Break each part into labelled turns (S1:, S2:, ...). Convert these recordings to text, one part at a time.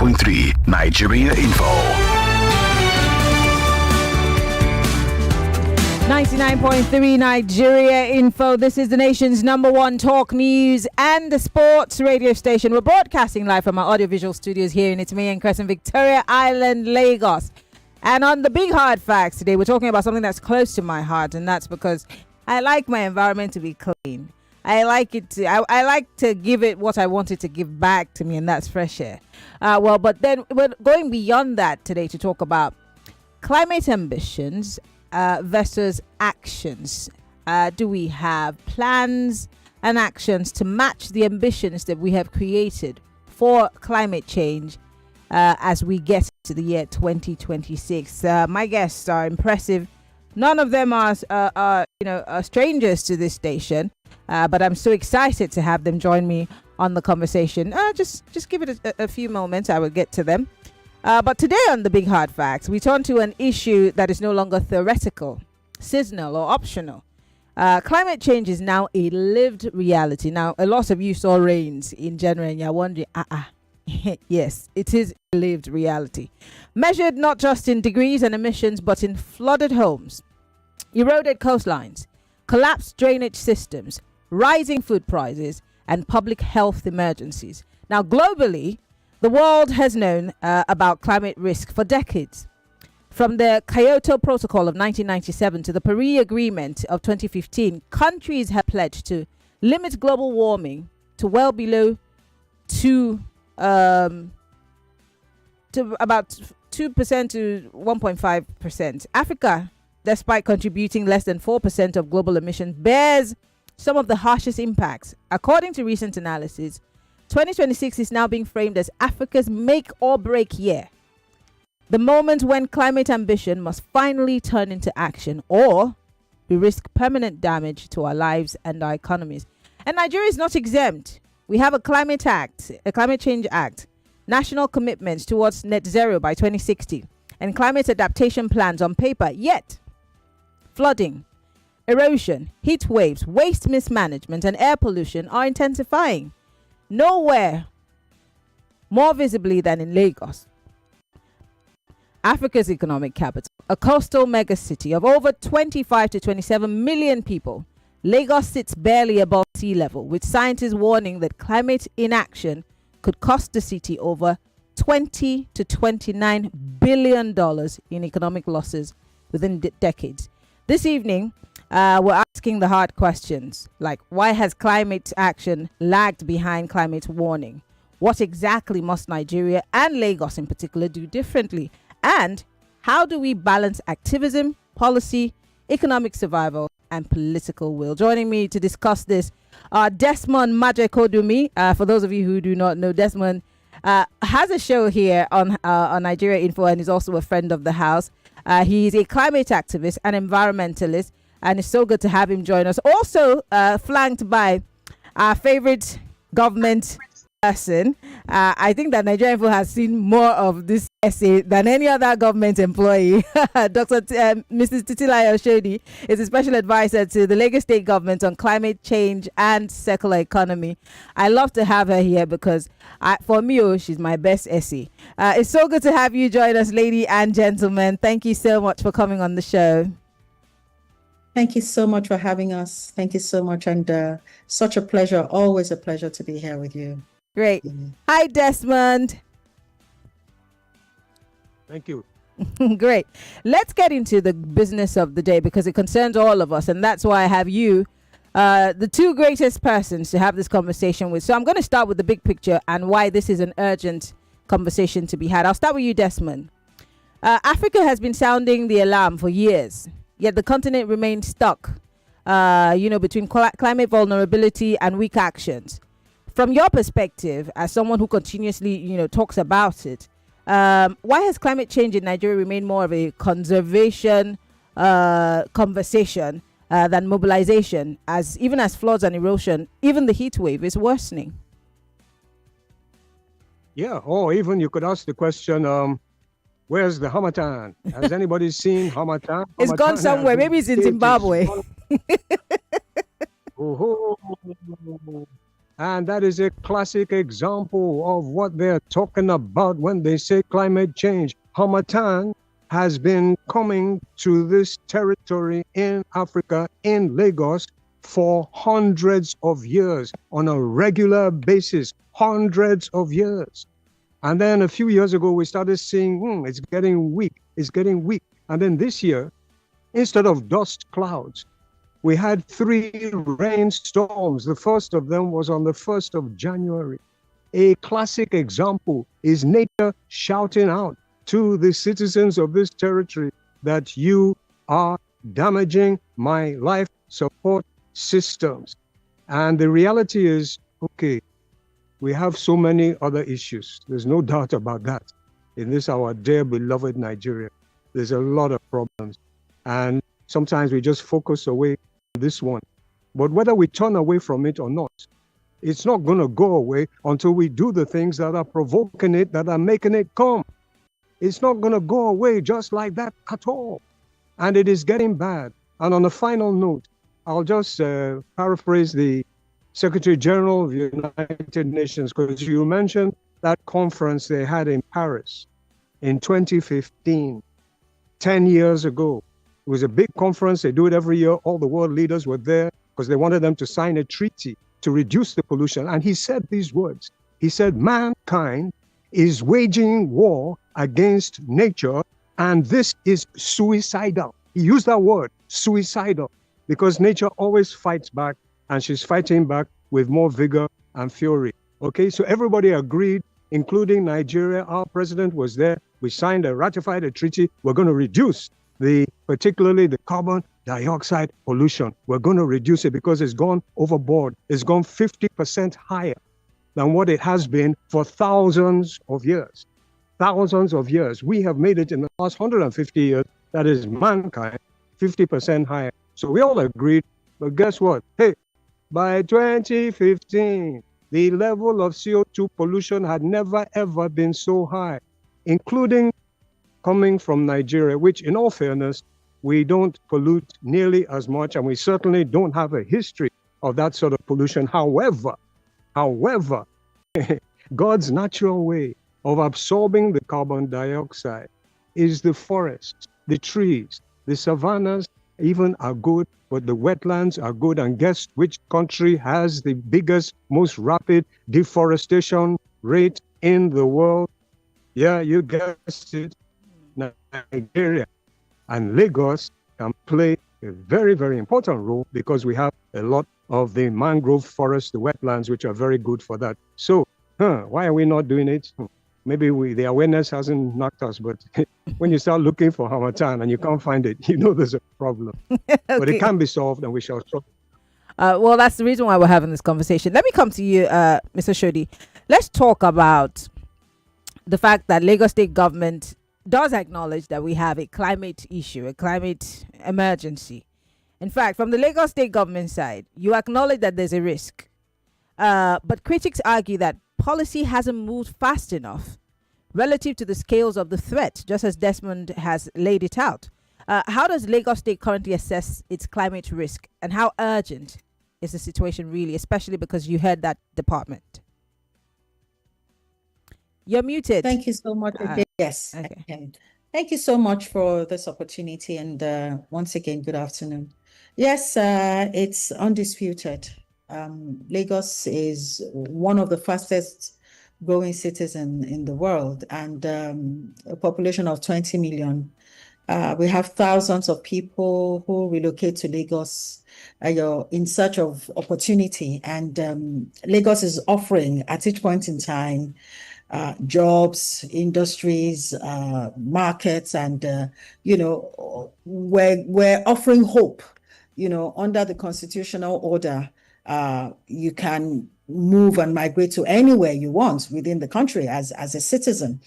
S1: 99.3 Nigeria Info.
S2: 99.3 Nigeria Info. This is the nation's #1 talk news and the sports radio station. We're broadcasting live from our audiovisual studios here in Maryann Okon, Victoria Island, Lagos. And on the big hard facts today, we're talking about something that's close to my heart, and that's because I like my environment to be clean. I like to give it what I want it to give back to me, and that's fresh air. But then we're going beyond that today to talk about climate ambitions versus actions. Do we have plans and actions to match the ambitions that we have created for climate change as we get to the year 2026? My guests are impressive. None of them are strangers to this station, but I'm so excited to have them join me on the conversation. Just give it a few moments. I will get to them. But today on the Big Hard Facts, we turn to an issue that is no longer theoretical, seasonal, or optional. Climate change is now a lived reality. Now, a lot of you saw rains in January and you're wondering, yes, it is a lived reality. Measured not just in degrees and emissions, but in flooded homes, eroded coastlines, collapsed drainage systems, rising food prices, and public health emergencies. Now, globally, the world has known about climate risk for decades. From the Kyoto Protocol of 1997 to the Paris Agreement of 2015, countries have pledged to limit global warming to well below to about 2% to 1.5%. Africa, despite contributing less than 4% of global emissions, bears some of the harshest impacts. According to recent analysis, 2026 is now being framed as Africa's make or break year. The moment when climate ambition must finally turn into action, or we risk permanent damage to our lives and our economies. And Nigeria is not exempt. We have a climate change act, national commitments towards net zero by 2060, and climate adaptation plans on paper. Yet, flooding, erosion, heat waves, waste mismanagement, and air pollution are intensifying. Nowhere more visibly than in Lagos, Africa's economic capital, a coastal megacity of over 25 to 27 million people. Lagos sits barely above sea level, with scientists warning that climate inaction could cost the city over $20 to $29 billion in economic losses within decades. This evening, we're asking the hard questions, like why has climate action lagged behind climate warning? What exactly must Nigeria and Lagos in particular do differently? And how do we balance activism, policy, economic survival, and political will? Joining me to discuss this are Desmond Majekodunmi. For those of you who do not know, Desmond has a show here on Nigeria Info and is also a friend of the house. He's a climate activist and environmentalist, and it's so good to have him join us. Also flanked by our favorite government person. I think that Nigeria Info has seen more of this essay than any other government employee. Mrs. Titilayo Oshodi is a special advisor to the Lagos State government on climate change and circular economy. I love to have her here because for me, she's my best essay. It's so good to have you join us, lady and gentlemen. Thank you so much for coming on the show.
S3: Thank you so much for having us. Thank you so much. And such a pleasure, always a pleasure to be here with you.
S2: Great. Hi, Desmond.
S4: Thank you.
S2: Great. Let's get into the business of the day because it concerns all of us. And that's why I have you, the two greatest persons to have this conversation with. So I'm going to start with the big picture and why this is an urgent conversation to be had. I'll start with you, Desmond. Africa has been sounding the alarm for years, yet the continent remains stuck, between climate vulnerability and weak actions. From your perspective, as someone who continuously, talks about it, why has climate change in Nigeria remained more of a conservation conversation than mobilization, even as floods and erosion, even the heat wave is worsening?
S4: Yeah, or even you could ask the question, where's the Hamatan? Has anybody seen Hamatan?
S2: It's gone somewhere. Maybe it's in Zimbabwe.
S4: And that is a classic example of what they're talking about when they say climate change. Harmattan has been coming to this territory in Africa, in Lagos, for hundreds of years on a regular basis, hundreds of years. And then a few years ago, we started seeing, it's getting weak, it's getting weak. And then this year, instead of dust clouds, we had 3 rainstorms. The first of them was on the 1st of January. A classic example is nature shouting out to the citizens of this territory that you are damaging my life support systems. And the reality is, okay, we have so many other issues. There's no doubt about that. In this, our dear beloved Nigeria, there's a lot of problems. And sometimes we just focus away on this one. But whether we turn away from it or not, it's not going to go away until we do the things that are provoking it, that are making it come. It's not going to go away just like that at all. And it is getting bad. And on a final note, I'll just paraphrase the Secretary General of the United Nations, because you mentioned that conference they had in Paris in 2015, 10 years ago. It was a big conference. They do it every year. All the world leaders were there because they wanted them to sign a treaty to reduce the pollution. And he said these words. He said, mankind is waging war against nature, and this is suicidal. He used that word, suicidal, because nature always fights back, and she's fighting back with more vigor and fury. Okay, so everybody agreed, including Nigeria. Our president was there. We signed and ratified a treaty. We're going to reduce particularly the carbon dioxide pollution. We're going to reduce it because it's gone overboard. It's gone 50% higher than what it has been for thousands of years. Thousands of years. We have made it in the last 150 years, that is mankind, 50% higher. So we all agreed, but guess what? Hey, by 2015, the level of CO2 pollution had never ever been so high, including coming from Nigeria, which in all fairness, we don't pollute nearly as much, and we certainly don't have a history of that sort of pollution. However, God's natural way of absorbing the carbon dioxide is the forests, the trees, the savannas even are good, but the wetlands are good. And guess which country has the biggest, most rapid deforestation rate in the world? Yeah, you guessed it, Nigeria. And Lagos can play a very, very important role because we have a lot of the mangrove forests, the wetlands, which are very good for that. So, why are we not doing it? Maybe the awareness hasn't knocked us, but when you start looking for Harmattan and you can't find it, you know there's a problem. Okay. But it can be solved, and we shall solve it.
S2: Well, that's the reason why we're having this conversation. Let me come to you, Mr. Oshodi. Let's talk about the fact that Lagos State government does acknowledge that we have a climate issue, a climate emergency. In fact, from the Lagos State government side, you acknowledge that there's a risk. But critics argue that policy hasn't moved fast enough relative to the scales of the threat, just as Desmond has laid it out. How does Lagos State currently assess its climate risk, and how urgent is the situation really, especially because you heard that department? You're muted.
S3: Thank you so much. Yes. Okay. Thank you so much for this opportunity. And once again, good afternoon. Yes, it's undisputed. Lagos is one of the fastest growing cities in the world, and a population of 20 million. We have thousands of people who relocate to Lagos in search of opportunity. And Lagos is offering at each point in time jobs, industries, markets, and we're offering hope. Under the constitutional order, you can move and migrate to anywhere you want within the country as a citizen.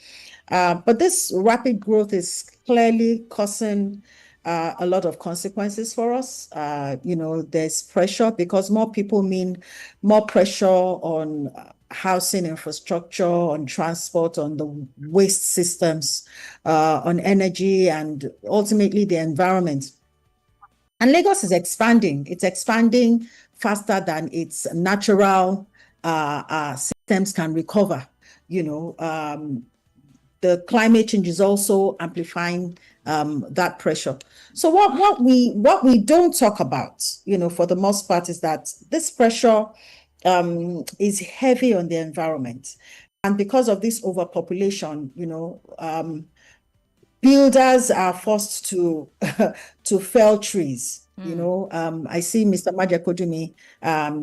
S3: But this rapid growth is clearly causing a lot of consequences for us. There's pressure because more people mean more pressure on housing infrastructure, on transport, on the waste systems, on energy, and ultimately the environment. And Lagos is expanding. It's expanding faster than its natural systems can recover. The climate change is also amplifying that pressure. So what we don't talk about, for the most part, is that this pressure is heavy on the environment, and because of this overpopulation, builders are forced to fell trees. I see Mr. Majekodunmi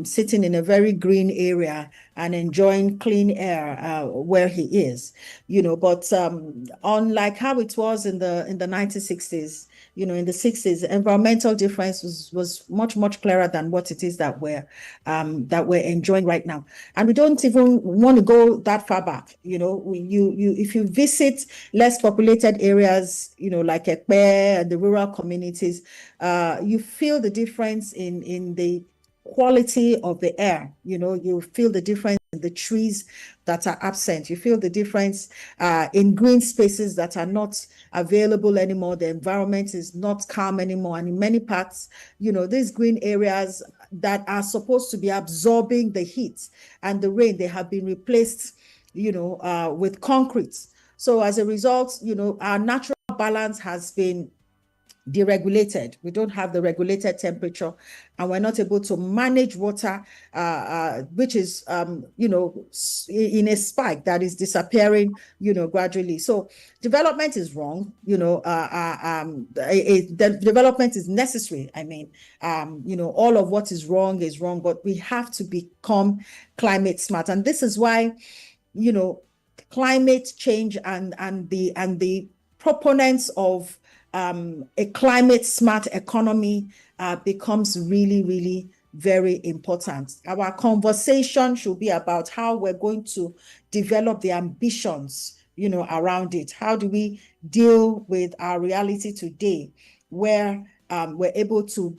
S3: sitting in a very green area and enjoying clean air where he is. But unlike how it was in the 1960s, in the 60s, environmental difference was much clearer than what it is that we're enjoying right now. And we don't even want to go that far back. If you visit less populated areas, like Ekpe and the rural communities, you feel the difference in the quality of the air. You feel the difference in the trees that are absent. You feel the difference in green spaces that are not available anymore. The environment is not calm anymore. And in many parts, these green areas that are supposed to be absorbing the heat and the rain, they have been replaced, with concrete. So as a result, our natural balance has been deregulated. We don't have the regulated temperature, and we're not able to manage water, which is, in a spike that is disappearing, gradually. So development is wrong. Development is necessary. I mean, all of what is wrong, but we have to become climate smart, and this is why, climate change and the proponents of a climate smart economy becomes really, really very important. Our conversation should be about how we're going to develop the ambitions, around it. How do we deal with our reality today, where we're able to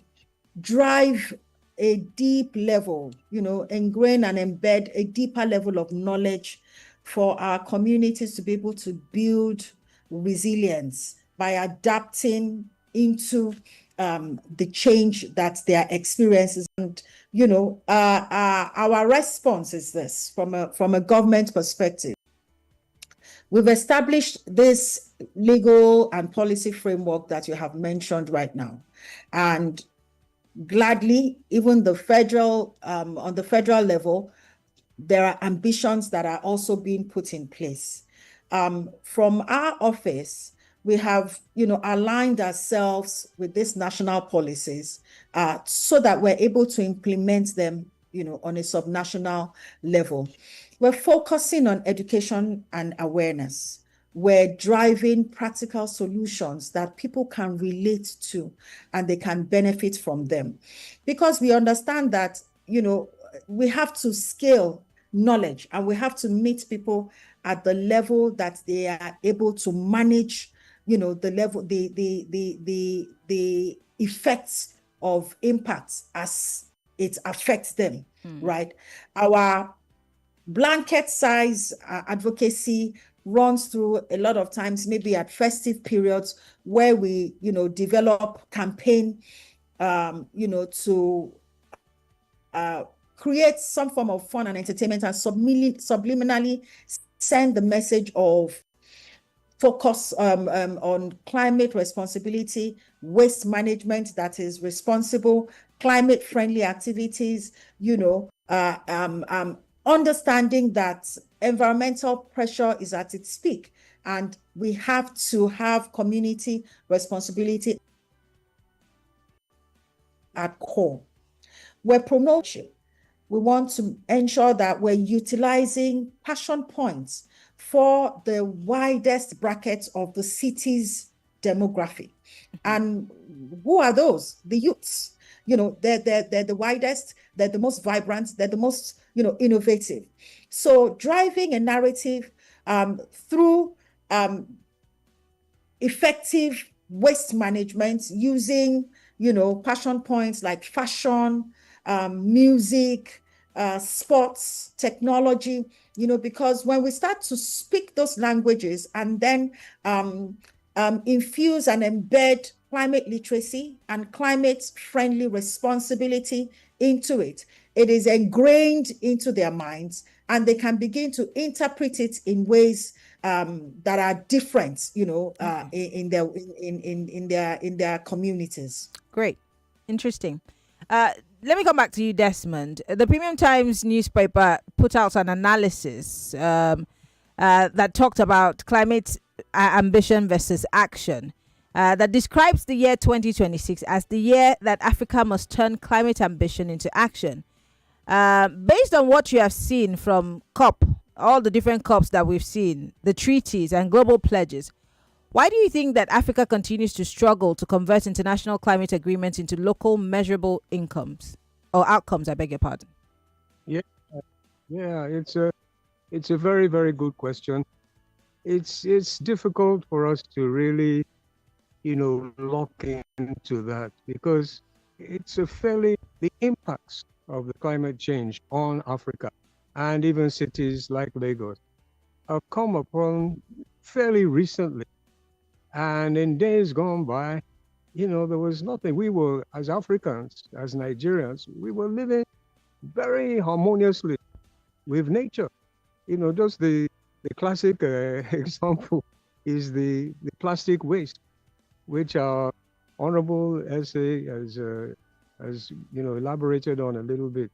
S3: drive a deep level, ingrain and embed a deeper level of knowledge for our communities to be able to build resilience by adapting into the change that they are experiencing. And our response is this from a government perspective. We've established this legal and policy framework that you have mentioned right now, and gladly, even the federal on the federal level, there are ambitions that are also being put in place. From our office, we have, aligned ourselves with these national policies so that we're able to implement them, on a subnational level. We're focusing on education and awareness. We're driving practical solutions that people can relate to and they can benefit from them. Because we understand that, we have to scale knowledge and we have to meet people at the level that they are able to manage, the level, the effects of impacts as it affects them, right? Our blanket size advocacy runs through a lot of times, maybe at festive periods where we, develop campaign, to create some form of fun and entertainment and subliminally send the message of focus on climate responsibility, waste management that is responsible, climate-friendly activities, understanding that environmental pressure is at its peak and we have to have community responsibility at core. We're promoting. We want to ensure that we're utilizing passion points for the widest brackets of the city's demography. And who are those? The youths. They're the widest, they're the most vibrant, they're the most, innovative. So driving a narrative through effective waste management using, passion points like fashion, music, sports, technology, because when we start to speak those languages and then infuse and embed climate literacy and climate-friendly responsibility into it, it is ingrained into their minds, and they can begin to interpret it in ways that are different, in their communities.
S2: Great, interesting. Let me come back to you, Desmond. The Premium Times newspaper put out an analysis that talked about climate ambition versus action. That describes the year 2026 as the year that Africa must turn climate ambition into action. Based on what you have seen from COP, all the different COPs that we've seen, the treaties and global pledges, why do you think that Africa continues to struggle to convert international climate agreements into local measurable outcomes? I beg your pardon.
S4: Yeah, it's a very, very good question. It's difficult for us to really, lock into that, because it's the impacts of the climate change on Africa and even cities like Lagos have come upon fairly recently. And in days gone by, there was nothing. We were, as Africans, as Nigerians, we were living very harmoniously with nature. Just the classic example is the plastic waste, which our honorable essay has elaborated on a little bit.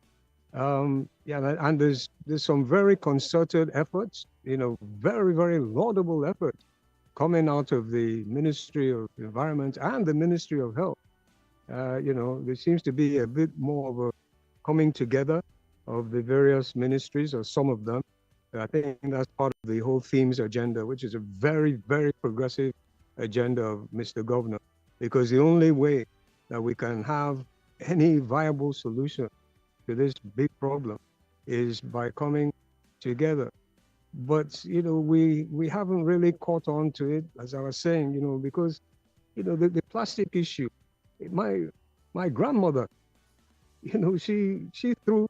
S4: And there's some very concerted efforts, very, very laudable efforts coming out of the Ministry of Environment and the Ministry of Health. There seems to be a bit more of a coming together of the various ministries, or some of them. I think that's part of the whole themes agenda, which is a very, very progressive agenda of Mr. Governor, because the only way that we can have any viable solution to this big problem is by coming together. But, we haven't really caught on to it, as I was saying, because, the plastic issue, my grandmother, she threw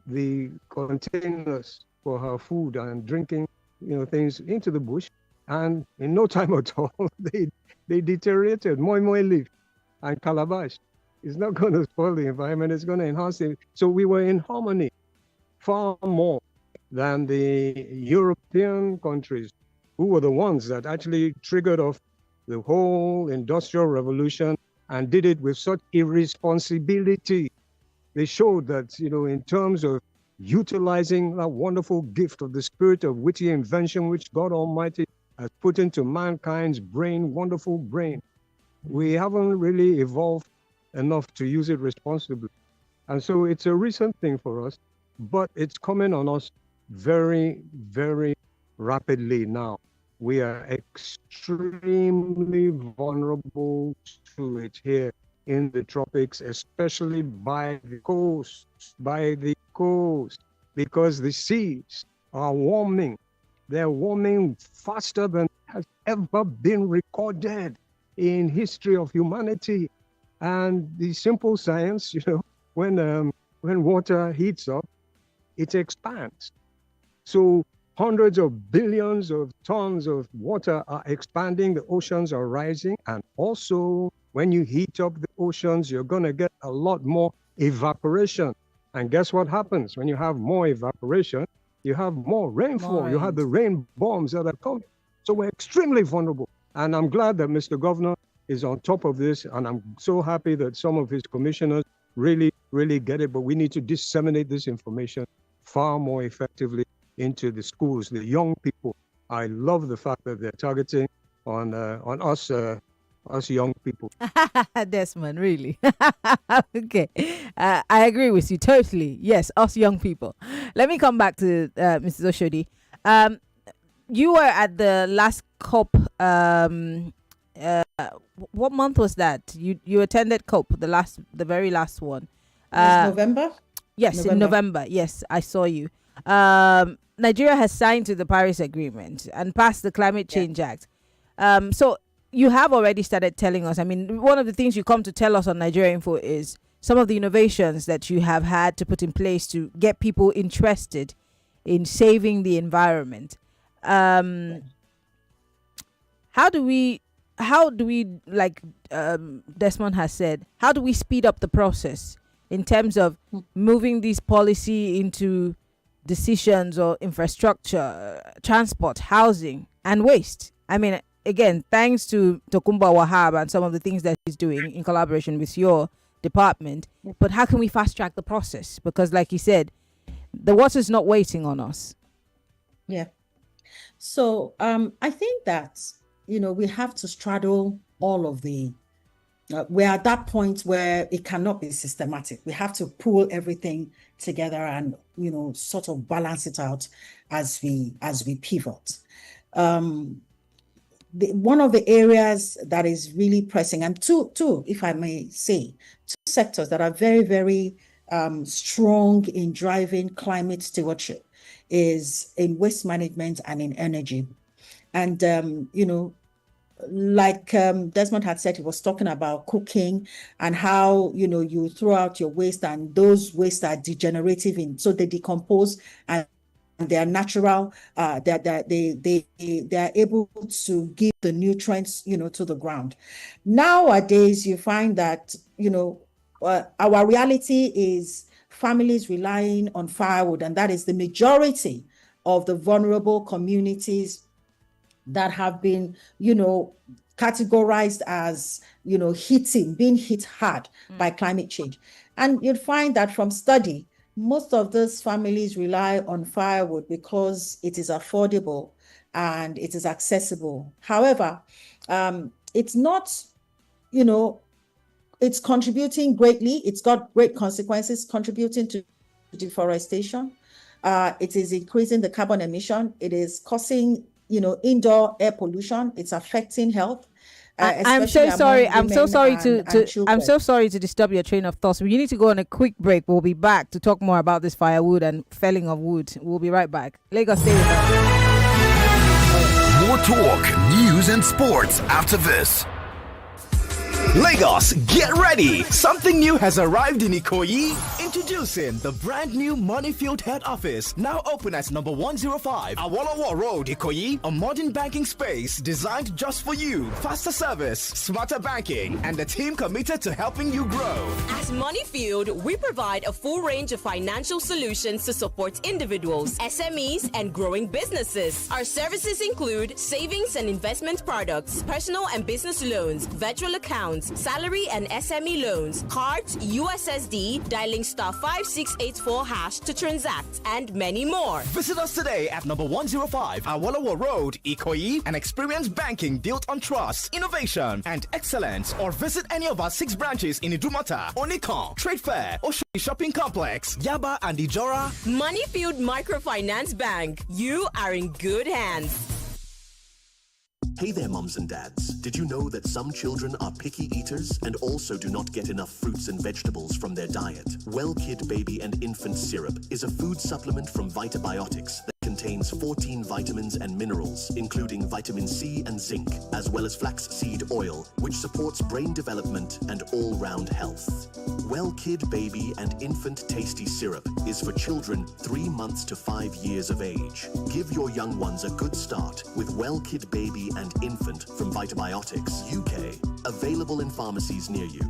S4: the containers for her food and drinking, things into the bush. And in no time at all, they deteriorated. Moi leaf and calabash. It's not going to spoil the environment, it's going to enhance it. So we were in harmony far more than the European countries, who were the ones that actually triggered off the whole industrial revolution and did it with such irresponsibility. They showed that, in terms of utilizing that wonderful gift of the spirit of witty invention, which God Almighty has put into mankind's brain, wonderful brain, we haven't really evolved enough to use it responsibly. And so it's a recent thing for us, but it's coming on us very, very rapidly now. We are extremely vulnerable to it here in the tropics, especially by the coast, because the seas are warming. They're warming faster than has ever been recorded in history of humanity. And the simple science, when water heats up, it expands. So hundreds of billions of tons of water are expanding, the oceans are rising, and also when you heat up the oceans, you're going to get a lot more evaporation. And guess what happens? When you have more evaporation, you have more rainfall. You have the rain bombs that are coming. So we're extremely vulnerable. And I'm glad that Mr. Governor is on top of this, and I'm so happy that some of his commissioners really, really get it. But we need to disseminate this information far more effectively into the schools, the young people. I love the fact that they're targeting on us young people.
S2: Desmond, really? Okay. I agree with you totally. Yes, us young people. Let me come back to Mrs. Oshodi. You were at the last COP. What month was that? You attended COP, the very last one.
S3: November?
S2: Yes, in November. Yes, I saw you. Nigeria has signed to the Paris Agreement and passed the Climate Change Act. So you have already started telling us. I mean, one of the things you come to tell us on Nigeria Info is some of the innovations that you have had to put in place to get people interested in saving the environment. How do we, like Desmond has said, how do we speed up the process in terms of moving this policy into decisions or infrastructure, transport, housing, and waste. I mean, again, thanks to Tokumba Wahab and some of the things that he's doing in collaboration with your department. But how can we fast track the process? Because like you said, the water's not waiting on us.
S3: Yeah. So I think that, we have to straddle all of we're at that point where it cannot be systematic. We have to pull everything together and, sort of balance it out as we pivot. One of the areas that is really pressing, and two, if I may say, two sectors that are very, very strong in driving climate stewardship is in waste management and in energy. And, like Desmond had said, he was talking about cooking and how, you throw out your waste and those wastes are degenerative, so they decompose and they are natural, they are able to give the nutrients, to the ground. Nowadays, you find that, our reality is families relying on firewood, and that is the majority of the vulnerable communities that have been, categorized as, being hit hard by climate change. And you'd find that from study, most of those families rely on firewood because it is affordable and it is accessible. However, it's not, it's contributing greatly. It's got great consequences, contributing to deforestation. It is increasing the carbon emission. It is causing, indoor air pollution. It's affecting health.
S2: I'm so sorry. I'm so sorry to disturb your train of thoughts. We need to go on a quick break. We'll be back to talk more about this firewood and felling of wood. We'll be right back. Lagos, stay with us.
S1: More talk, news, and sports after this.
S5: Lagos, get ready! Something new has arrived in Ikoyi. Introducing the brand new Moneyfield head office, now open at number 105 Awolowo Road, Ikoyi. A modern banking space designed just for you. Faster service, smarter banking, and a team committed to helping you grow.
S6: At Moneyfield, we provide a full range of financial solutions to support individuals, SMEs, and growing businesses. Our services include savings and investment products, personal and business loans, virtual accounts, salary and SME loans, cards, USSD, dialing *5684# to transact, and many more.
S5: Visit us today at number 105 Awolowo Road, Ikoyi, and experience banking built on trust, innovation, and excellence. Or visit any of our 6 branches in Idumota, Onikan, Trade Fair, Oshodi Shopping Complex, Yaba, and Ijora.
S6: Moneyfield Microfinance Bank. You are in good hands.
S7: Hey there, mums and dads. Did you know that some children are picky eaters and also do not get enough fruits and vegetables from their diet? Well Kid Baby and Infant Syrup is a food supplement from Vitabiotics that contains 14 vitamins and minerals, including vitamin C and zinc, as well as flaxseed oil, which supports brain development and all-round health. Well Kid Baby and Infant Tasty Syrup is for children 3 months to 5 years of age. Give your young ones a good start with Well Kid Baby and Infant from Vitabiotics UK. Available in pharmacies near you.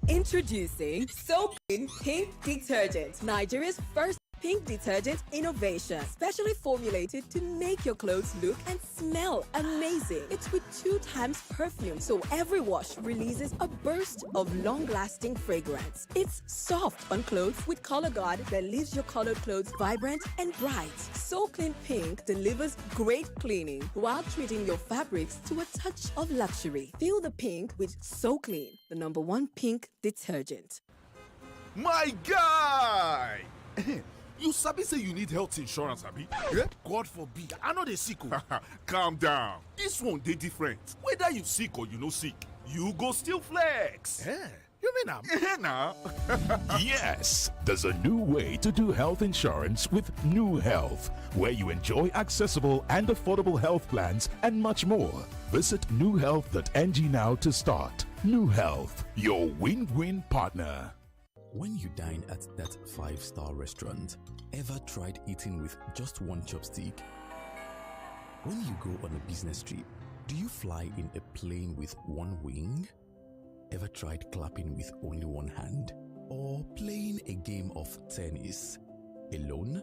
S8: Introducing Soap In Pink Detergent, Nigeria's first pink detergent innovation, specially formulated to make your clothes look and smell amazing. It's with 2 times perfume, so every wash releases a burst of long-lasting fragrance. It's soft on clothes with color guard that leaves your colored clothes vibrant and bright. So Clean Pink delivers great cleaning while treating your fabrics to a touch of luxury. Feel the pink with So Clean, the #1 pink detergent.
S9: My guy! You sabi say you need health insurance, abi? Yeah? God forbid, I know they sick. Calm down. This one dey different. Whether you sick or you no sick, you go still flex.
S10: Yeah. You mean
S9: nah?
S10: Yes, there's a new way to do health insurance with New Health, where you enjoy accessible and affordable health plans and much more. Visit newhealth.ng now to start. New Health, your win-win partner.
S11: When you dine at that 5-star restaurant, ever tried eating with just one chopstick? When you go on a business trip, do you fly in a plane with one wing? Ever tried clapping with only one hand? or playing a game of tennis alone?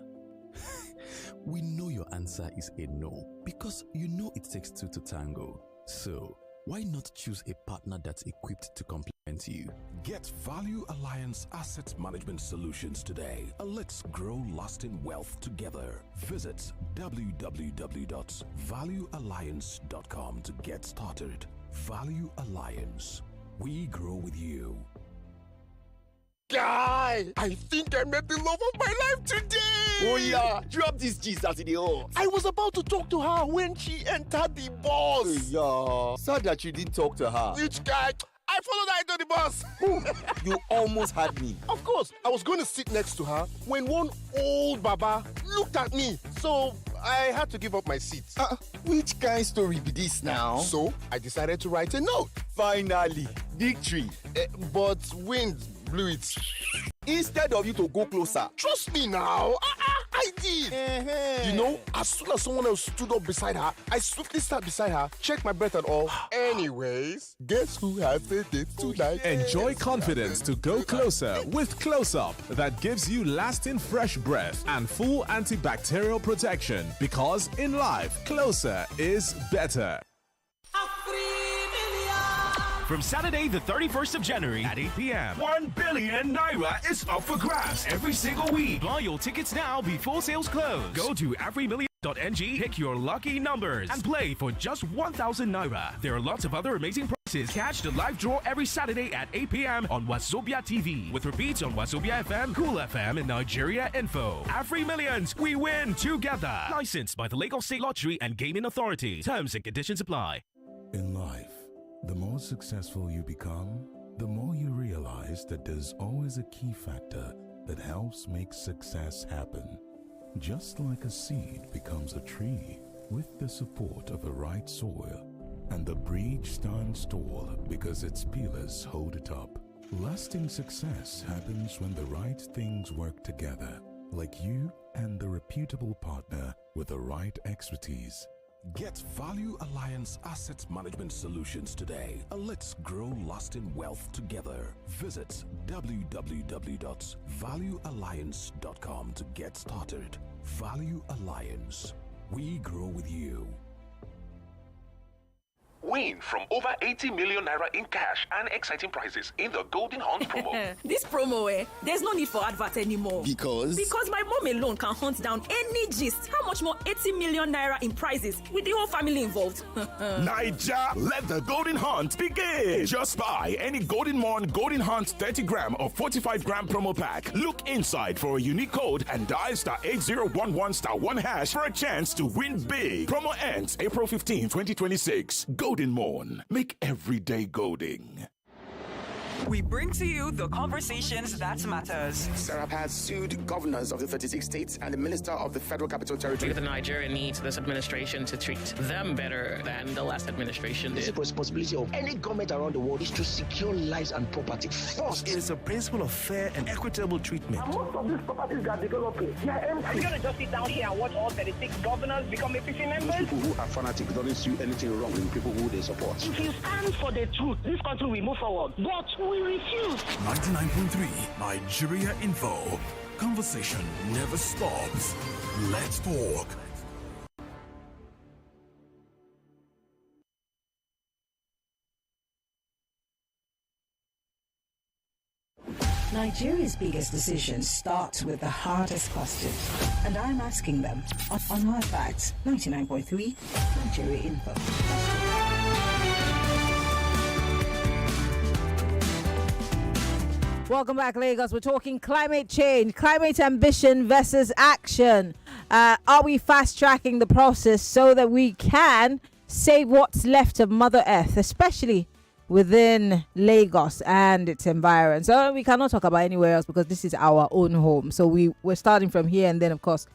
S11: We know your answer is a no because you know it takes two to tango. So, why not choose a partner that's equipped to complement you?
S10: Get Value Alliance Asset Management Solutions today. Let's grow lasting wealth together. Visit www.valuealliance.com to get started. Value Alliance. We grow with you.
S12: Guy, I think I met the love of my life today.
S13: Oh yeah, drop this gist as it is.
S12: I was about to talk to her when she entered the bus.
S13: Yeah, sad that you didn't talk to her.
S12: Which guy? I followed her into the bus.
S13: You almost had me.
S12: Of course, I was going to sit next to her when one old baba looked at me. So I had to give up my seat.
S13: Which kind of story be this now?
S12: So I decided to write a note.
S13: Finally, victory.
S12: But wind blew it.
S13: Instead of you to go closer.
S12: Trust me now. I did. You know, as soon as someone else stood up beside her, I swiftly sat beside her, checked my breath and all. Anyways, guess who has a date tonight?
S14: Enjoy confidence to go closer with Close Up that gives you lasting fresh breath and full antibacterial protection because in life, closer is better.
S15: From Saturday, the 31st of January at 8 p.m., 1 billion naira is up for grabs every single week. Buy your tickets now before sales close. Go to everymillion.ng, pick your lucky numbers, and play for just 1,000 naira. There are lots of other amazing prizes. Catch the live draw every Saturday at 8 p.m. on Wazobia TV, with repeats on Wazobia FM, Cool FM, and Nigeria Info. Afri Millions, we win together. Licensed by the Lagos State Lottery and Gaming Authority. Terms and conditions apply.
S10: In life, the more successful you become, the more you realize that there's always a key factor that helps make success happen. Just like a seed becomes a tree with the support of the right soil, and the bridge stands tall because its pillars hold it up. Lasting success happens when the right things work together, like you and the reputable partner with the right expertise. Get Value Alliance Asset Management Solutions today. Let's grow lasting wealth together. Visit www.valuealliance.com to get started. Value Alliance. We grow with you.
S16: Win from over 80 million naira in cash and exciting prizes in the Golden Hunt promo.
S8: This promo, there's no need for advert anymore.
S13: Because
S8: my mom alone can hunt down any gist. How much more 80 million naira in prizes with the whole family involved?
S10: Naija, let the Golden Hunt begin. Just buy any Golden Morn Golden Hunt 30 gram or 45 gram promo pack. Look inside for a unique code and dial *8011*1# for a chance to win big. Promo ends April 15, 2026. Golden Morn. Make every day golden.
S17: We bring to you the conversations that matters.
S18: Serap has sued governors of the 36 states and the minister of the Federal Capital Territory.
S19: The Nigeria needs this administration to treat them better than the last administration did.
S20: The responsibility of any government around the world is to secure lives and property first.
S21: It is a principle of fair and equitable treatment.
S22: And most of these properties that are developing, they are empty.
S23: You're going to just sit down here and watch all 36 governors become APC members?
S24: Those people who are fanatics don't see anything wrong with people who they support.
S23: If you stand for the truth, this country will move forward. But we refuse.
S1: 99.3 Nigeria Info. Conversation never stops. Let's talk.
S25: Nigeria's biggest decisions start with the hardest questions, and I'm asking them on Hard Facts 99.3 Nigeria Info.
S2: Welcome back, Lagos. We're talking climate change, climate ambition versus action. Are we fast-tracking the process so that we can save what's left of Mother Earth, especially within Lagos and its environs? So we cannot talk about anywhere else because this is our own home. So we're starting from here, and then, of course,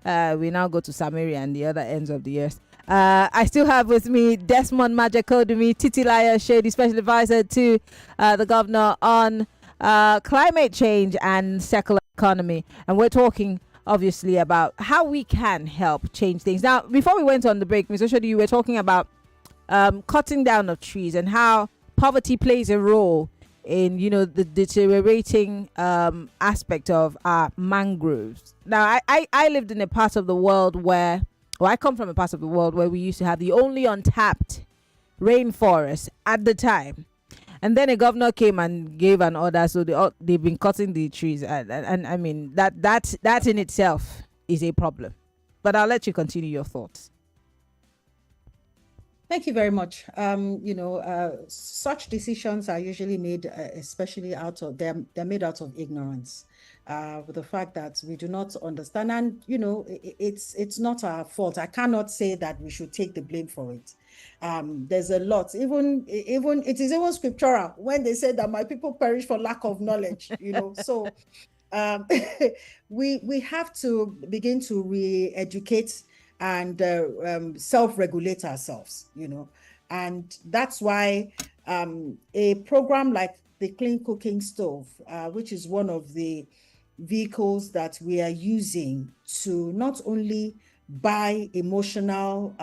S2: we now go to Samaria and the other ends of the earth. I still have with me Desmond Majekodunmi, Titilayo, Oshodi, Special Advisor to the Governor on climate change and circular economy, and we're talking obviously about how we can help change things. Now, before we went on the break, Ms. Oshodi, you were talking about cutting down of trees and how poverty plays a role in the deteriorating aspect of our mangroves. Now, I lived in a part of the world I come from a part of the world where we used to have the only untapped rainforest at the time. And then a governor came and gave an order, so they've been cutting the trees, and I mean that in itself is a problem. But I'll let you continue your thoughts.
S3: Thank you very much. Such decisions are usually made, especially they're made out of ignorance, with the fact that we do not understand, and it's not our fault. I cannot say that we should take the blame for it. There's a lot, even it is even scriptural when they say that my people perish for lack of knowledge. So we have to begin to re-educate and self-regulate ourselves, and that's why a program like the Clean Cooking Stove, which is one of the vehicles that we are using to not only buy emotional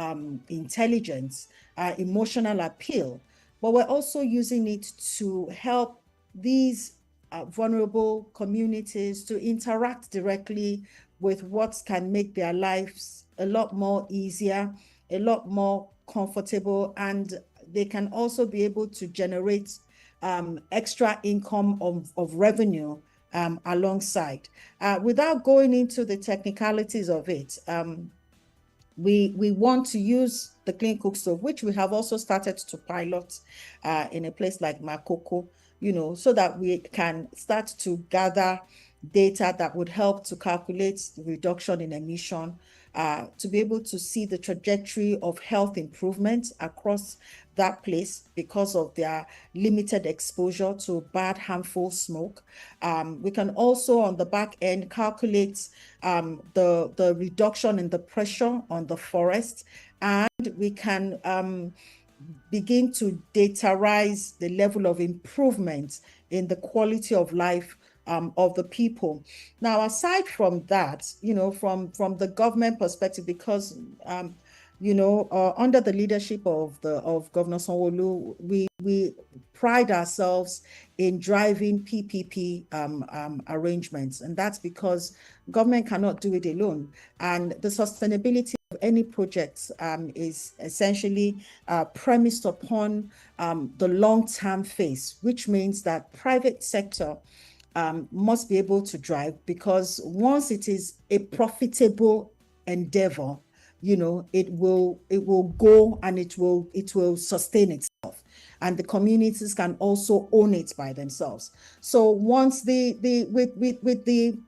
S3: intelligence, emotional appeal, but we're also using it to help these vulnerable communities to interact directly with what can make their lives a lot more easier, a lot more comfortable, and they can also be able to generate extra income of revenue alongside. Without going into the technicalities of it, we want to use the Clean Cook Stove, which we have also started to pilot in a place like Makoko, so that we can start to gather data that would help to calculate the reduction in emission, to be able to see the trajectory of health improvement across that place because of their limited exposure to bad, harmful smoke. We can also, on the back end, calculate the reduction in the pressure on the forest, and we can begin to datarize the level of improvement in the quality of life of the people. Now, aside from that, from the government perspective, because under the leadership of Governor Sanwo-Olu, we pride ourselves in driving PPP arrangements, and that's because government cannot do it alone. And the sustainability of any project is essentially premised upon the long-term phase, which means that private sector must be able to drive, because once it is a profitable endeavor, it will go and it will sustain itself, and the communities can also own it by themselves. So once with the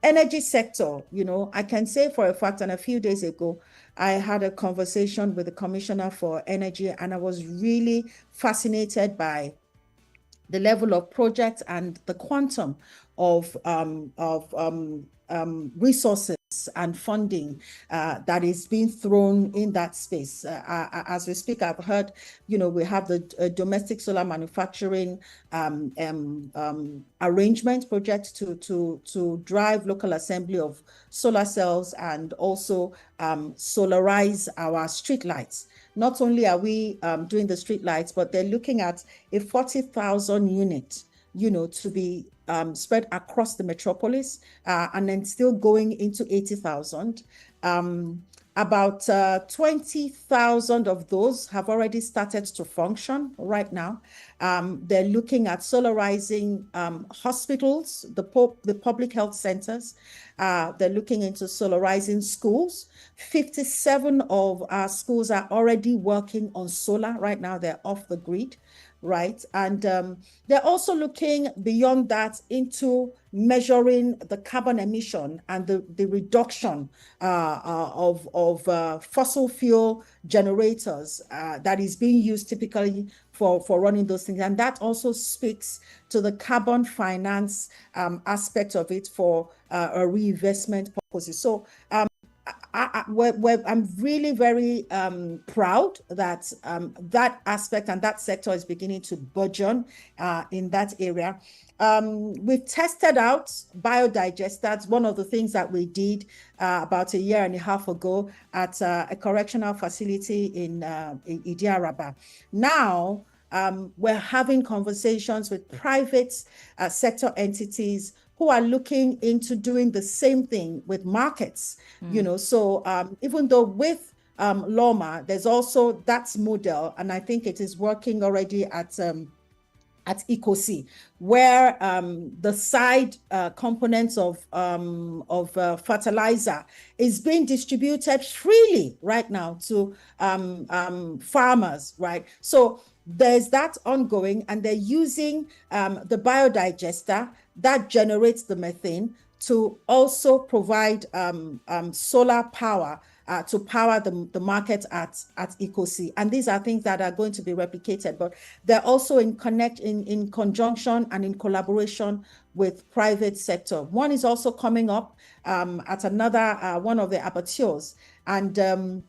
S3: energy sector, I can say for a fact, and a few days ago, I had a conversation with the Commissioner for Energy, and I was really fascinated by the level of project and the quantum of resources and funding that is being thrown in that space. As we speak, I've heard, we have the domestic solar manufacturing arrangement project to drive local assembly of solar cells and also solarize our street lights. Not only are we doing the street lights, but they're looking at a 40,000 unit, to be spread across the metropolis, and then still going into 80,000. About 20,000 of those have already started to function right now. They're looking at solarizing hospitals, the public health centers. They're looking into solarizing schools. 57 of our schools are already working on solar right now. They're off the grid, right? And they're also looking beyond that into measuring the carbon emission and the reduction of fossil fuel generators that is being used typically for running those things. And that also speaks to the carbon finance aspect of it for reinvestment purposes. So I'm really very proud that that aspect and that sector is beginning to burgeon in that area. We've tested out biodigesters. One of the things that we did about a year and a half ago at a correctional facility in Idi Araba. Now, we're having conversations with private sector entities who are looking into doing the same thing with markets, you know. So even though with Loma, there's also that model, and I think it is working already at EcoC, where the side components of fertilizer is being distributed freely right now to farmers, right? So there's that ongoing, and they're using the biodigester that generates the methane to also provide solar power to power the market at EcoC. And these are things that are going to be replicated, but they're also in conjunction and in collaboration with private sector. One is also coming up at another one of the abattoirs, and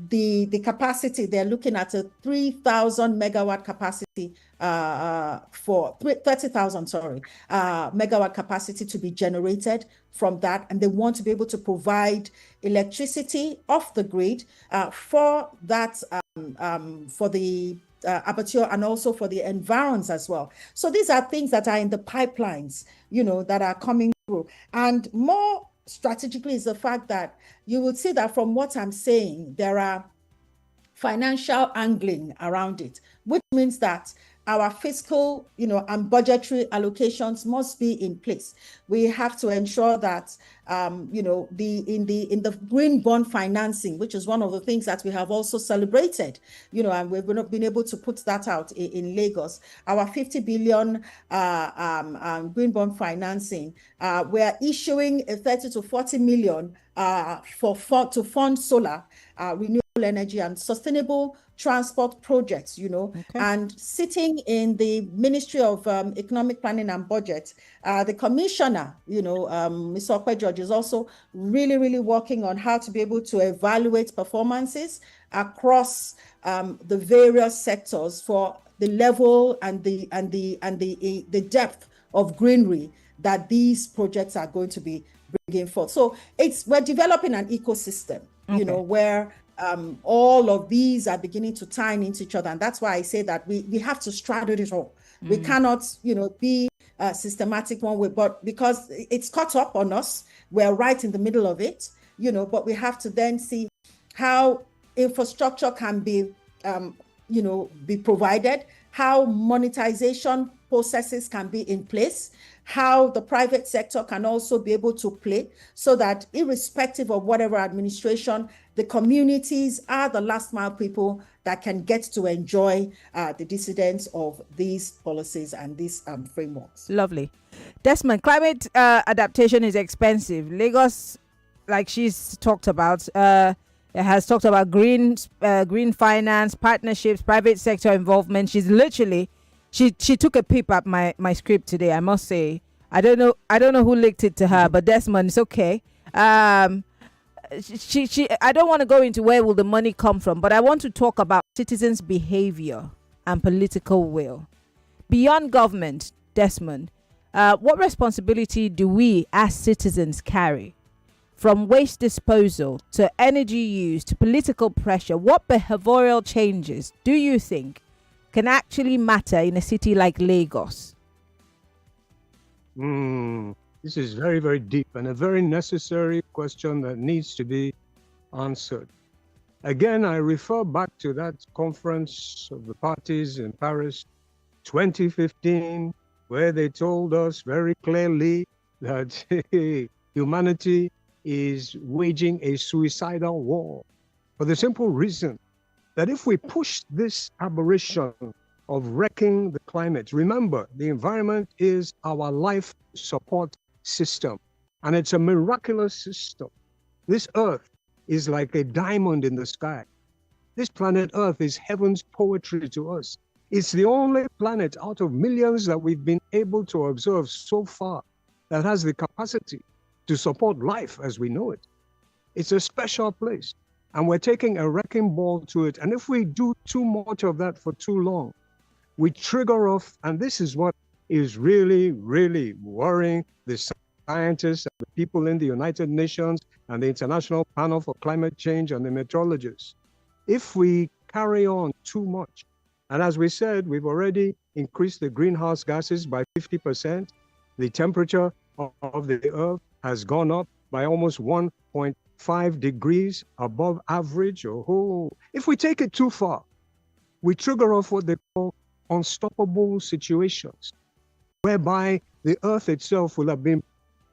S3: the capacity, they're looking at a 3,000 megawatt capacity for 30,000, megawatt capacity to be generated from that. And they want to be able to provide electricity off the grid for that, for the abattoir, and also for the environs as well. So these are things that are in the pipelines, you know, that are coming through. And more strategically is the fact that you will see that from what I'm saying, there are financial angling around it, which means that our fiscal, you know, and budgetary allocations must be in place. We have to ensure that, you know, in the green bond financing, which is one of the things that we have also celebrated, you know, and we've been able to put that out in Lagos. Our 50 billion green bond financing, we're issuing a 30 to 40 million to fund solar, renewable energy and sustainable transport projects, you know. And sitting in the Ministry of Economic Planning and Budget, the commissioner, you know, Ms. Okwe is also really working on how to be able to evaluate performances across the various sectors for the level and the depth of greenery that these projects are going to be bringing forth. So we're developing an ecosystem, you know, where all of these are beginning to tie into each other. And that's why I say that we have to straddle it all. We cannot, you know, be systematic one way, but because it's caught up on us, we're right in the middle of it, you know, but we have to then see how infrastructure can be, you know, be provided, how monetization processes can be in place, how the private sector can also be able to play, so that irrespective of whatever administration, the communities are the last mile people that can get to enjoy the dissidents of these policies and these frameworks.
S2: Lovely. Desmond, climate adaptation is expensive. Lagos, like she's talked about, has talked about green finance, partnerships, private sector involvement. She's literally, she took a peep at my script today, I must say. I don't know who leaked it to her, but Desmond, it's okay. She I don't want to go into where will the money come from, but I want to talk about citizens' behavior and political will. Beyond government, Desmond, what responsibility do we as citizens carry? From waste disposal to energy use to political pressure, what behavioral changes do you think can actually matter in a city like Lagos?
S4: This is very, very deep and a very necessary question that needs to be answered. Again, I refer back to that conference of the parties in Paris 2015, where they told us very clearly that humanity is waging a suicidal war, for the simple reason that if we push this aberration of wrecking the climate, remember, the environment is our life support system, and it's a miraculous system. This earth is like a diamond in the sky. This planet Earth is heaven's poetry to us. It's the only planet out of millions that we've been able to observe so far that has the capacity to support life as we know it. It's a special place, and we're taking a wrecking ball to it. And if we do too much of that for too long, we trigger off, and this is what is really, really worrying the scientists and the people in the United Nations and the International Panel for Climate Change and the meteorologists. If we carry on too much, And as we said, we've already increased the greenhouse gases by 50%. The temperature of the earth has gone up by almost 1.5 degrees above average. Oh, if we take it too far, we trigger off what they call unstoppable situations, whereby the earth itself will have been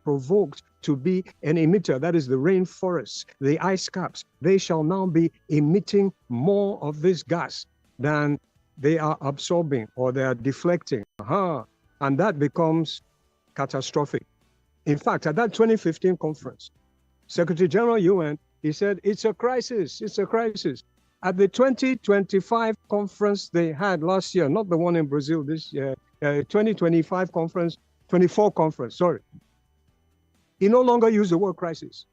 S4: provoked to be an emitter. That is the rainforests, the ice caps. They shall now be emitting more of this gas than they are absorbing or they are deflecting. And that becomes catastrophic. In fact, at that 2015 conference, Secretary General UN, he said, it's a crisis, it's a crisis. At the 2025 conference they had last year, not the one in Brazil this year, 2025 conference, 24 conference, sorry. He no longer used the word crisis.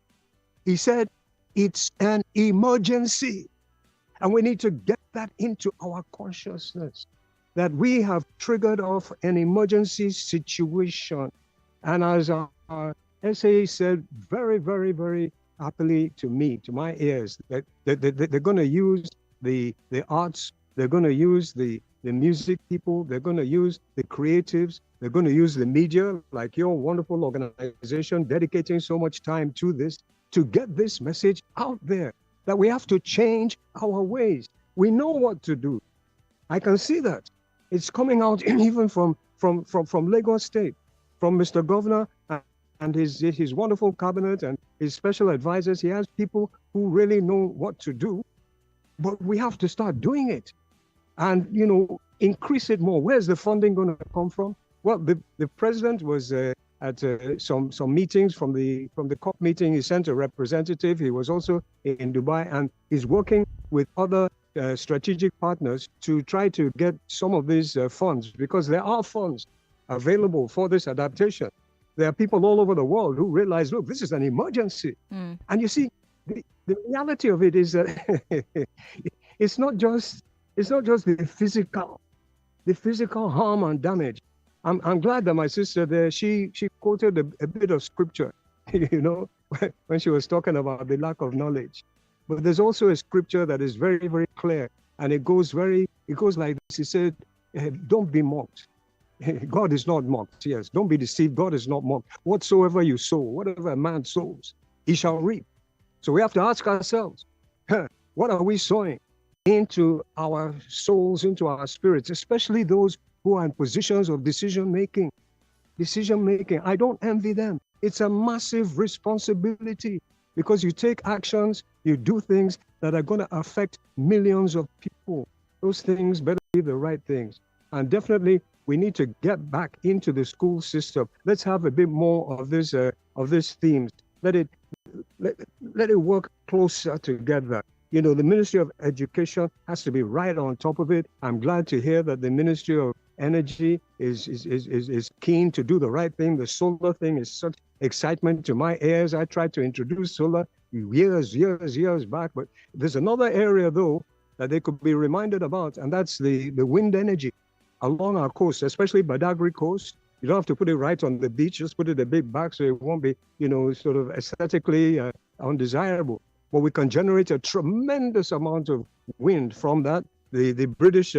S4: He said, it's an emergency. And we need to get that into our consciousness, that we have triggered off an emergency situation. And as our SA said very, very, very happily to me, to my ears, that they're going to use the arts, they're going to use the music people, they're going to use the creatives, they're going to use the media, like your wonderful organization, dedicating so much time to this, to get this message out there, that we have to change our ways. We know what to do. I can see that. It's coming out even from Lagos State, from Mr. Governor and his wonderful cabinet and his special advisors. He has people who really know what to do, but we have to start doing it and, increase it more. Where's the funding going to come from? Well, the president was at some meetings from the COP meeting. He sent a representative. He was also in Dubai, and he's working with other strategic partners to try to get some of these funds, because there are funds available for this adaptation. There are people all over the world who realize, look, this is an emergency. And you see, the reality of it is that it's not just the physical harm and damage. I'm glad that my sister there, she quoted a bit of scripture, when she was talking about the lack of knowledge. But there's also a scripture that is very, very clear, and it goes like this. He said, don't be mocked. God is not mocked. Yes, don't be deceived. God is not mocked. Whatsoever you sow, whatever a man sows, he shall reap. So we have to ask ourselves, what are we sowing into our souls, into our spirits, especially those who are in positions of decision making. I don't envy them. It's a massive responsibility, because you take actions, you do things that are going to affect millions of people. Those things better be the right things. And definitely, we need to get back into the school system. Let's have a bit more of these themes. Let it work closer together. The Ministry of Education has to be right on top of it. I'm glad to hear that the Ministry of Energy is keen to do the right thing. The solar thing is such excitement to my ears. I tried to introduce solar years back, but there's another area though that they could be reminded about, and that's the wind energy along our coast, especially Badagry coast. You don't have to put it right on the beach, just put it a bit back so it won't be, sort of aesthetically undesirable. But we can generate a tremendous amount of wind from that. The British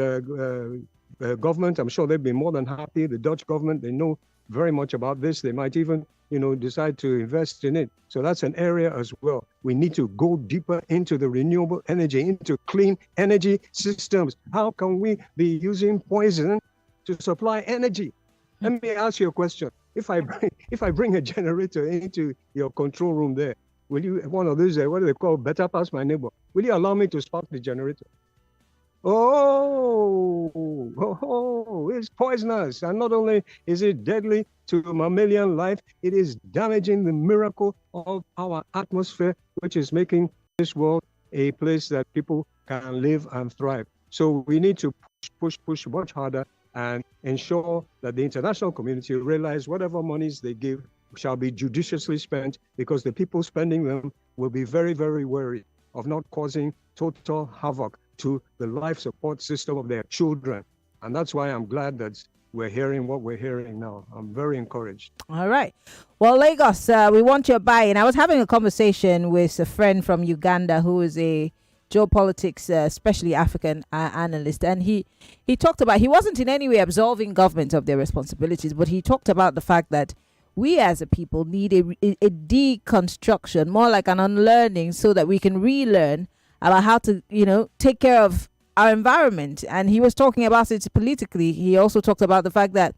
S4: government, I'm sure they'd be more than happy. The Dutch government, they know very much about this. They might even, decide to invest in it. So that's an area as well. We need to go deeper into the renewable energy, into clean energy systems. How can we be using poison to supply energy? Let me ask you a question. If I bring a generator into your control room there, will you, one of these, what do they call, better pass my neighbor, will you allow me to spark the generator? It's poisonous. And not only is it deadly to mammalian life, it is damaging the miracle of our atmosphere, which is making this world a place that people can live and thrive. So we need to push much harder and ensure that the international community realize whatever monies they give shall be judiciously spent, because the people spending them will be very, very wary of not causing total havoc to the life support system of their children. And that's why I'm glad that we're hearing what we're hearing now. I'm very encouraged.
S2: All right. Well, Lagos, we want your buy-in. I was having a conversation with a friend from Uganda who is a geopolitics, especially African analyst, and he talked about, he wasn't in any way absolving government of their responsibilities, but he talked about the fact that we as a people need a deconstruction, more like an unlearning, so that we can relearn about how to, take care of our environment. And he was talking about it politically. He also talked about the fact that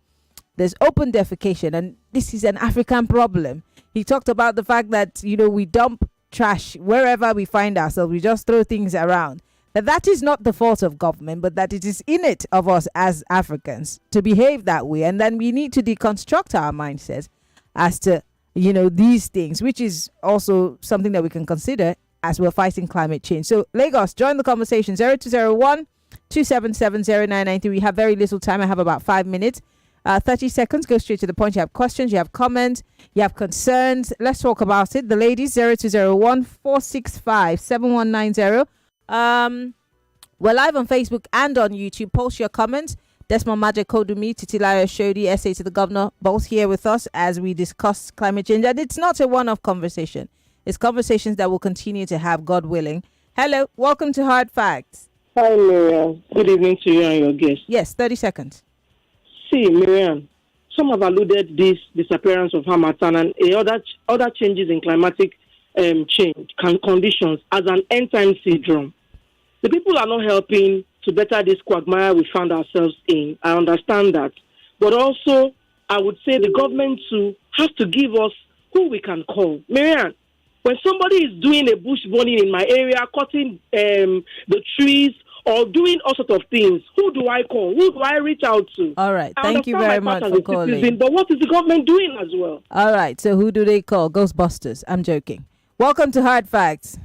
S2: there's open defecation, and this is an African problem. He talked about the fact that, we dump trash wherever we find ourselves. We just throw things around. That is not the fault of government, but that it is innate of us as Africans to behave that way. And then we need to deconstruct our mindsets as to, these things, which is also something that we can consider as we're fighting climate change. So Lagos, join the conversation. 0201 277 0993. We have very little time. I have about 5 minutes. 30 seconds. Go straight to the point. You have questions, you have comments, you have concerns. Let's talk about it. The ladies, 0201 465 7190. We're live on Facebook and on YouTube. Post your comments. Desmond Majekodunmi, Titilayo, Oshodi, essay to the governor, both here with us as we discuss climate change. And it's not a one-off conversation. It's conversations that we'll continue to have, God willing. Hello, welcome to Hard Facts.
S5: Hi, Maryann. Good evening to you and your guest.
S2: Yes, 30 seconds.
S5: See, Maryann, some have alluded this disappearance of Harmattan and other changes in climatic change conditions as an end-time syndrome. The people are not helping to better this quagmire we found ourselves in. I understand that. But also, I would say the government too has to give us who we can call. Maryann, when somebody is doing a bush burning in my area, cutting the trees, or doing all sorts of things, who do I call? Who do I reach out to?
S2: All right. Thank you very much for calling.
S5: Citizen, but what is the government doing as well?
S2: All right. So who do they call? Ghostbusters. I'm joking. Welcome to Hard Facts.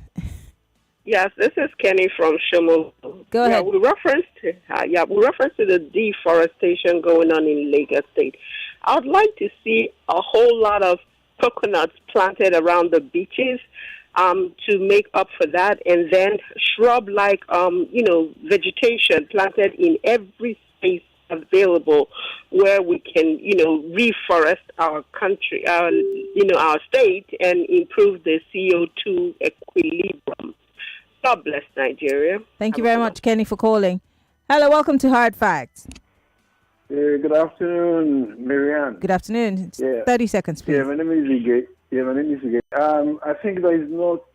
S6: Yes, this is Kenny from Shomo.
S2: Go ahead.
S6: With reference to the deforestation going on in Lagos State, I would like to see a whole lot of coconuts planted around the beaches to make up for that, and then shrub-like, vegetation planted in every space available where we can, reforest our country, our state, and improve the CO2 equilibrium. God bless Nigeria.
S2: Thank you very much, Kenny, for calling. Hello, welcome to Hard Facts.
S7: Good afternoon, Maryann.
S2: Good afternoon. 30 seconds, please.
S7: My name is Ige. I think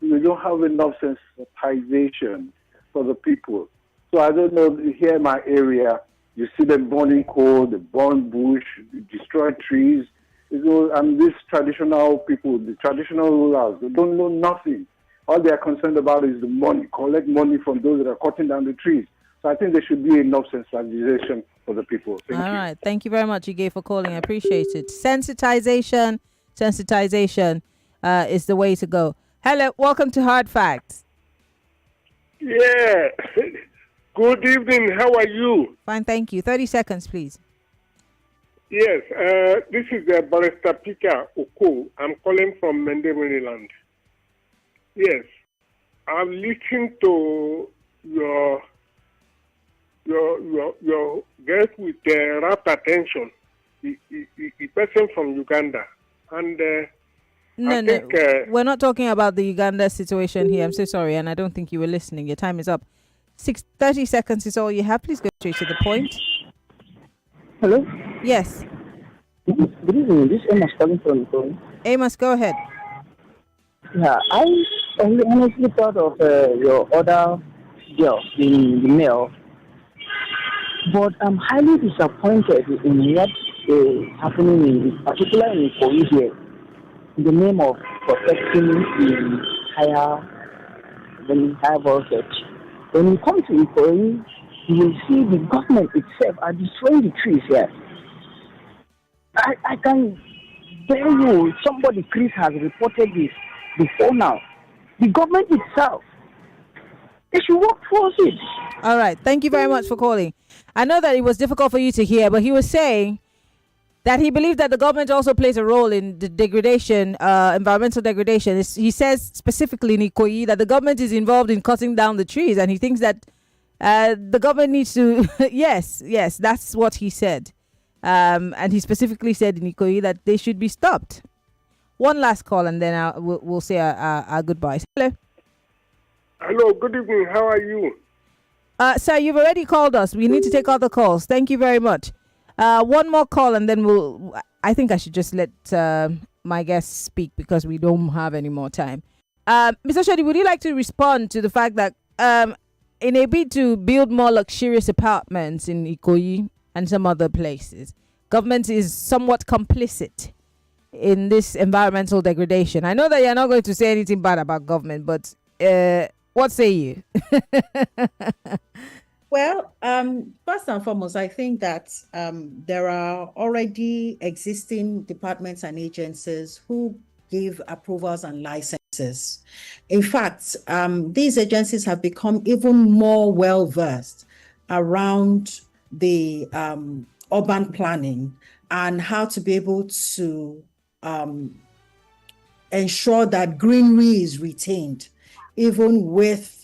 S7: we don't have enough sensitization for the people. So I don't know, here in my area, you see them burning coal, they burn bush, destroy trees. And these traditional people, the traditional rulers, they don't know nothing. All they are concerned about is the money, collect money from those that are cutting down the trees. So I think there should be enough sensitization for the people. Thank you.
S2: All right. Thank you very much, Ige, for calling. I appreciate it. Sensitization is the way to go. Hello. Welcome to Hard Facts.
S9: Yeah. Good evening. How are you?
S2: Fine, thank you. 30 seconds, please.
S9: Yes. This is Barrister Peter Okon. I'm calling from Mende, Maryland. Yes. I've listened to your guest with rapt attention, the person from Uganda, and
S2: No, we're not talking about the Uganda situation here. I'm so sorry, and I don't think you were listening. Your time is up. 30 seconds is all you have. Please go straight to the point.
S5: Hello?
S2: Yes.
S5: Good evening. This is Amos calling from the phone.
S2: Amos, go ahead.
S5: Yeah, I honestly thought of your other girl, the male, but I'm highly disappointed in what is happening, particularly in Ikoyi here, in the name of protecting the higher voltage. When you come to Ikoyi, you will see the government itself are destroying the trees here. I can tell you, Chris has reported this before now. The government itself, they should work towards it.
S2: All right. Thank you very much for calling. I know that it was difficult for you to hear, but he was saying that he believes that the government also plays a role in the degradation, environmental degradation. He says specifically in Ikoyi that the government is involved in cutting down the trees, and he thinks that the government needs to... yes, that's what he said. And he specifically said in Ikoyi that they should be stopped. One last call, and then we'll say our goodbyes. Hello.
S9: Hello, good evening. How are you?
S2: Sir, you've already called us. We need to take other calls. Thank you very much. One more call and then I think I should just let my guests speak because we don't have any more time. Mr. Oshodi, would you like to respond to the fact that in a bid to build more luxurious apartments in Ikoyi and some other places, government is somewhat complicit in this environmental degradation? I know that you're not going to say anything bad about government, but what say you?
S3: Well, first and foremost, I think that there are already existing departments and agencies who give approvals and licenses. In fact, these agencies have become even more well-versed around the urban planning and how to be able to ensure that greenery is retained, even with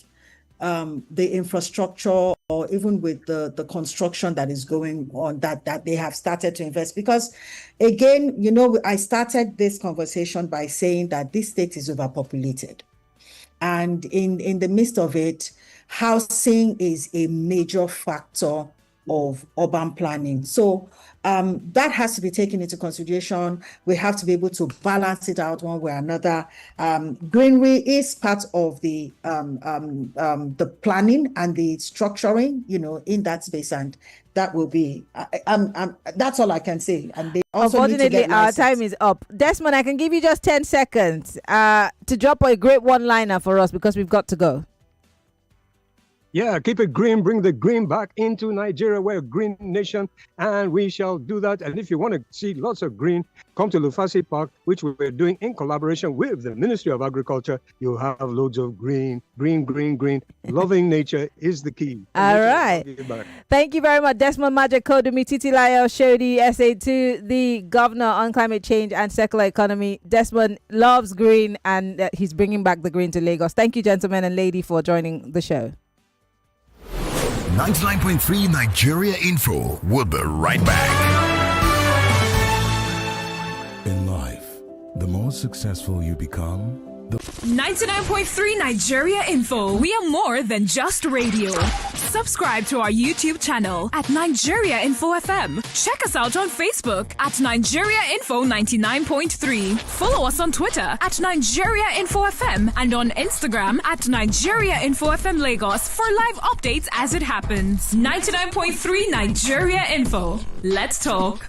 S3: the infrastructure or even with the construction that is going on, that they have started to invest. Because again, I started this conversation by saying that this state is overpopulated. And in the midst of it, housing is a major factor of urban planning. So that has to be taken into consideration. We have to be able to balance it out one way or another. Greenery is part of the planning and the structuring, in that space, and that will be. That's all I can say. And they also
S2: unfortunately, our time is up. Desmond, I can give you just 10 seconds to drop a great one-liner for us because we've got to go.
S4: Yeah, keep it green, bring the green back into Nigeria. We're a green nation, and we shall do that. And if you want to see lots of green, come to Lufasi Park, which we're doing in collaboration with the Ministry of Agriculture. You'll have loads of green. Loving nature is the key.
S2: All right. Thank you very much, Desmond Majekodunmi, Titilayo, Oshodi, SA2, the Governor on Climate Change and Circular Economy. Desmond loves green, and he's bringing back the green to Lagos. Thank you, gentlemen and lady, for joining the show.
S1: 99.3 Nigeria Info. We'll be right back.
S10: In life, the more successful you become,
S11: 99.3 Nigeria Info. We are more than just radio. Subscribe to our YouTube channel at Nigeria Info FM. Check us out on Facebook at Nigeria Info 99.3. Follow us on Twitter at Nigeria Info FM and on Instagram at Nigeria Info FM Lagos for live updates as it happens. 99.3 Nigeria Info. Let's talk.